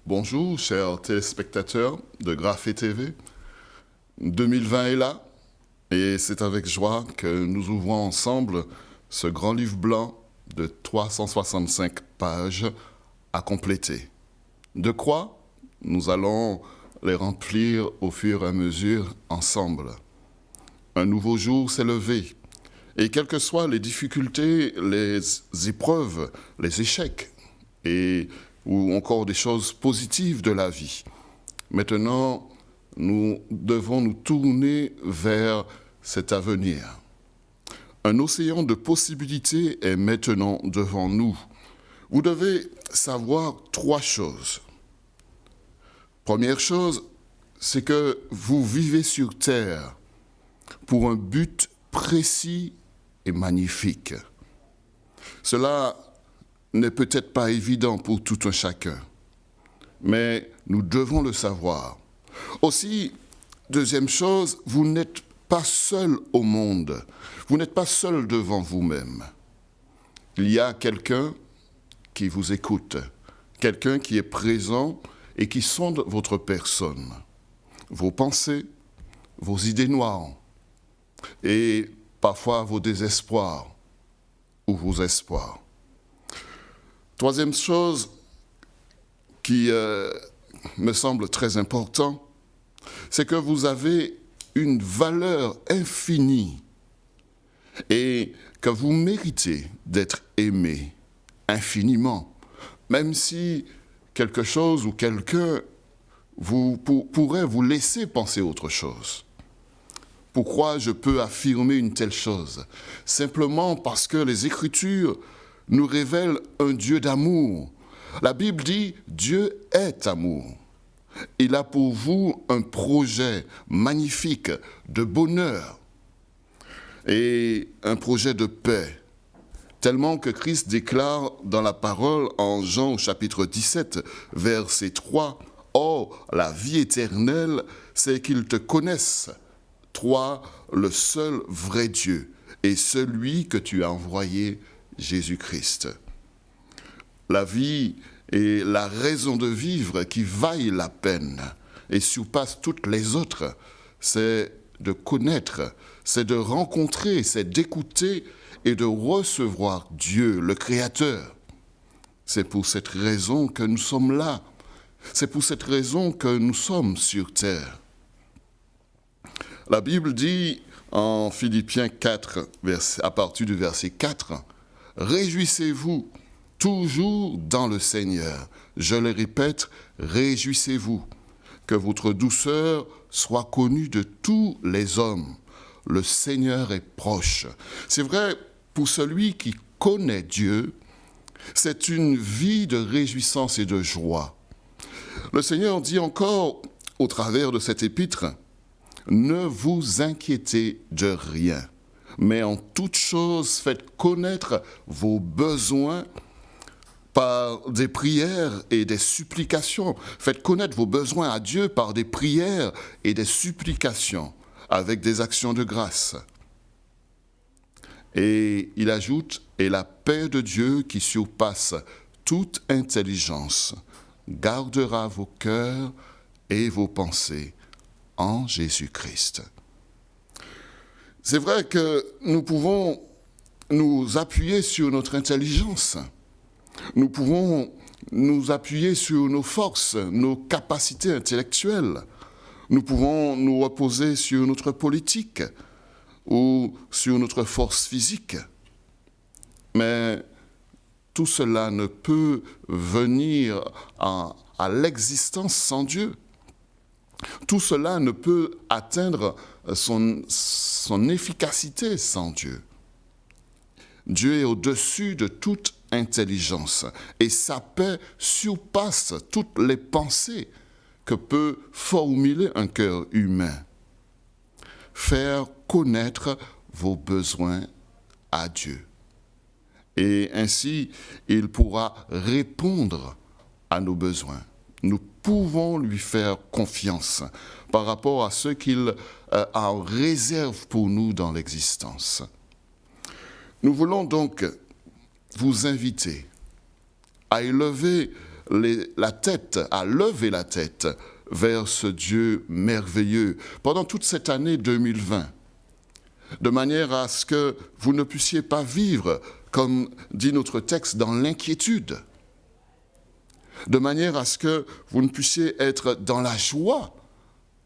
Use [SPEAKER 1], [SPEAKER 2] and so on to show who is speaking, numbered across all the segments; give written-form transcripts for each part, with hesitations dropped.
[SPEAKER 1] Bonjour, chers téléspectateurs de Graphé TV. 2020 est là et c'est avec joie que nous ouvrons ensemble ce grand livre blanc de 365 pages à compléter. De quoi nous allons les remplir au fur et à mesure ensemble. Un nouveau jour s'est levé et quelles que soient les difficultés, les épreuves, les échecs ou encore des choses positives de la vie, maintenant, nous devons nous tourner vers cet avenir. Un océan de possibilités est maintenant devant nous. Vous devez savoir 3 choses. Première chose, c'est que vous vivez sur Terre pour un but précis et magnifique. Cela n'est peut-être pas évident pour tout un chacun, mais nous devons le savoir. Aussi, deuxième chose, vous n'êtes pas seul au monde, vous n'êtes pas seul devant vous-même. Il y a quelqu'un qui vous écoute, quelqu'un qui est présent et qui sonde votre personne, vos pensées, vos idées noires et parfois vos désespoirs ou vos espoirs. Troisième chose qui me semble très important, c'est que vous avez une valeur infinie et que vous méritez d'être aimé infiniment, même si quelque chose ou quelqu'un pourrait vous laisser penser autre chose. Pourquoi je peux affirmer une telle chose? Simplement parce que les Écritures nous révèlent un Dieu d'amour. La Bible dit « Dieu est amour ». Il a pour vous un projet magnifique de bonheur et un projet de paix, tellement que Christ déclare dans la parole en Jean au chapitre 17, verset 3, « Or, la vie éternelle, c'est qu'ils te connaissent, toi, le seul vrai Dieu, et celui que tu as envoyé, Jésus-Christ. » La vie est la raison de vivre qui vaille la peine et surpasse toutes les autres. C'est de connaître, c'est de rencontrer, c'est d'écouter et de recevoir Dieu, le Créateur. C'est pour cette raison que nous sommes là. C'est pour cette raison que nous sommes sur terre. La Bible dit en Philippiens 4, à partir du verset 4, « Réjouissez-vous toujours dans le Seigneur. Je le répète, réjouissez-vous. Que votre douceur soit connue de tous les hommes. Le Seigneur est proche. » C'est vrai, pour celui qui connaît Dieu, c'est une vie de réjouissance et de joie. Le Seigneur dit encore, au travers de cet épître, « Ne vous inquiétez de rien, mais en toute chose faites connaître vos besoins par des prières et des supplications. Faites connaître vos besoins à Dieu par des prières et des supplications, avec des actions de grâce. » Et il ajoute, « Et la paix de Dieu qui surpasse toute intelligence gardera vos cœurs et vos pensées en Jésus-Christ. » C'est vrai que nous pouvons nous appuyer sur notre intelligence. Nous pouvons nous appuyer sur nos forces, nos capacités intellectuelles. Nous pouvons nous reposer sur notre politique ou sur notre force physique. Mais tout cela ne peut venir à l'existence sans Dieu. Tout cela ne peut atteindre son efficacité sans Dieu. Dieu est au-dessus de toute intelligence et sa paix surpasse toutes les pensées que peut formuler un cœur humain. Faire connaître vos besoins à Dieu. Et ainsi, il pourra répondre à nos besoins. Nous pouvons lui faire confiance par rapport à ce qu'il a en réserve pour nous dans l'existence. Nous voulons donc vous inviter à élever la tête, à lever la tête vers ce Dieu merveilleux pendant toute cette année 2020, de manière à ce que vous ne puissiez pas vivre, comme dit notre texte, dans l'inquiétude, de manière à ce que vous ne puissiez être dans la joie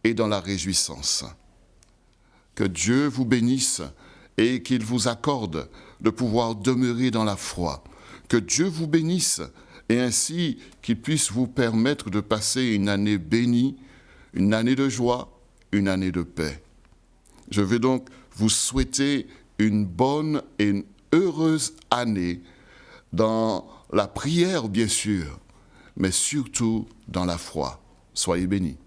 [SPEAKER 1] et dans la réjouissance. Que Dieu vous bénisse et qu'il vous accorde de pouvoir demeurer dans la foi. Que Dieu vous bénisse et ainsi qu'il puisse vous permettre de passer une année bénie, une année de joie, une année de paix. Je vais donc vous souhaiter une bonne et une heureuse année dans la prière, bien sûr, mais surtout dans la foi. Soyez bénis.